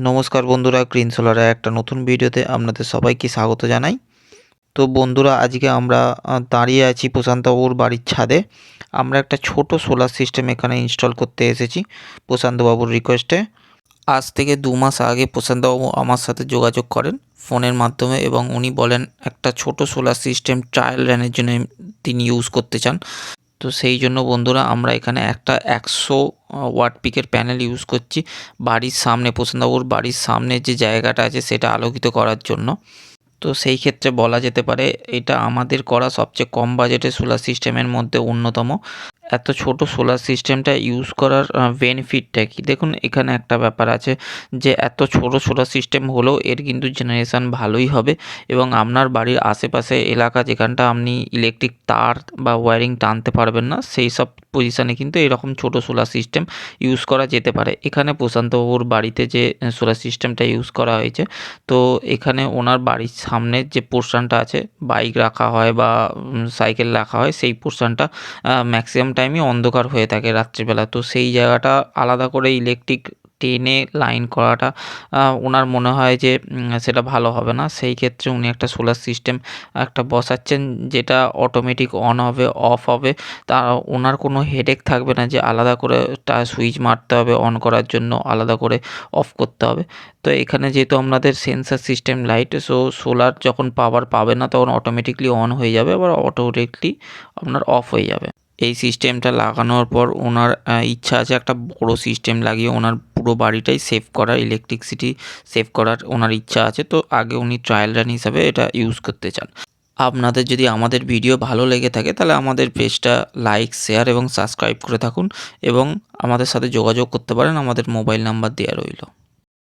নমস্কার বন্ধুরা, গ্রিন সোলারের একটা নতুন ভিডিওতে আপনাদের সবাইকে স্বাগত জানাই। তো বন্ধুরা, আজকে আমরা দাঁড়িয়ে আছি প্রশান্তবাবুর বাড়ির ছাদে। আমরা একটা ছোট সোলার সিস্টেম এখানে ইনস্টল করতে এসেছি প্রশান্তবাবুর রিকোয়েস্টে। আজ থেকে 2 মাস আগে প্রশান্তবাবু আমার সাথে যোগাযোগ করেন ফোনের মাধ্যমে এবং উনি বলেন একটা ছোট সোলার সিস্টেম ট্রায়াল রানের জন্য তিনি ইউজ করতে চান। তো সেই জন্য বন্ধুরা আমরা এখানে একটা 100 ওয়াট পিকের প্যানেল ইউজ করছি বাড়ির সামনে, প্রশান্তবাবুর বাড়ির সামনে যে জায়গাটা আছে সেটা আলোকিত করার জন্য। তো সেই ক্ষেত্রে বলা যেতে পারে এটা আমাদের করা সবচেয়ে কম বাজেটের সোলার সিস্টেমের মধ্যে অন্যতম। এত ছোট সোলার সিস্টেমটা ইউজ করার বেনিফিটটা কি? দেখুন, এখানে একটা ব্যাপার আছে যে এত ছোট সোলার সিস্টেম হলেও এর কিন্তু জেনারেশান ভালোই হবে এবং আপনার বাড়ির আশেপাশে এলাকা যেখানটা আপনি ইলেকট্রিক তার বা ওয়্যারিং টানতে পারবেন না, সেই সব পজিশানে কিন্তু এরকম ছোট সোলার সিস্টেম ইউজ করা যেতে পারে। এখানে প্রশান্তবাবুর বাড়িতে যে সোলার সিস্টেমটা ইউজ করা হয়েছে, তো এখানে ওনার বাড়ির সামনের যে পোর্শনটা আছে, বাইক রাখা হয় বা সাইকেল রাখা হয়, সেই পোর্শনটা ম্যাক্সিমাম টাইমই অন্ধকার হয়ে থাকে রাত্রিবেলা। তো সেই জায়গাটা আলাদা করে ইলেকট্রিক টেনে লাইন করাটা ওনার মনে হয় যে সেটা ভালো হবে না। সেই ক্ষেত্রে উনি একটা সোলার সিস্টেম একটা বসাচ্ছেন যেটা অটোমেটিক অন হবে, অফ হবে। তা ওনার কোনো হেডেক থাকবে না যে আলাদা করে সুইচ মারতে হবে অন করার জন্য, আলাদা করে অফ করতে হবে। তো এখানে যেহেতু আপনাদের sensor system light, so solar যখন পাওয়ার পাবে না তখন অটোমেটিকলি অন হয়ে যাবে, আবার অটোমেটিকলি আপনার অফ হয়ে যাবে। এই সিস্টেমটা লাগানোর পর ওনার ইচ্ছা আছে একটা বড় সিস্টেম লাগিয়ে ওনার পুরো বাড়িটাই সেভ করার, ইলেকট্রিসিটি সেভ করার ওনার ইচ্ছা আছে। তো আগে উনি ট্রায়াল রান হিসাবে এটা ইউজ করতে চান। আপনাদের যদি আমাদের ভিডিও ভালো লেগে থাকে তাহলে আমাদের পেজটা লাইক, শেয়ার এবং সাবস্ক্রাইব করে থাকুন এবং আমাদের সাথে যোগাযোগ করতে পারেন, আমাদের মোবাইল নাম্বার দেওয়া রইল।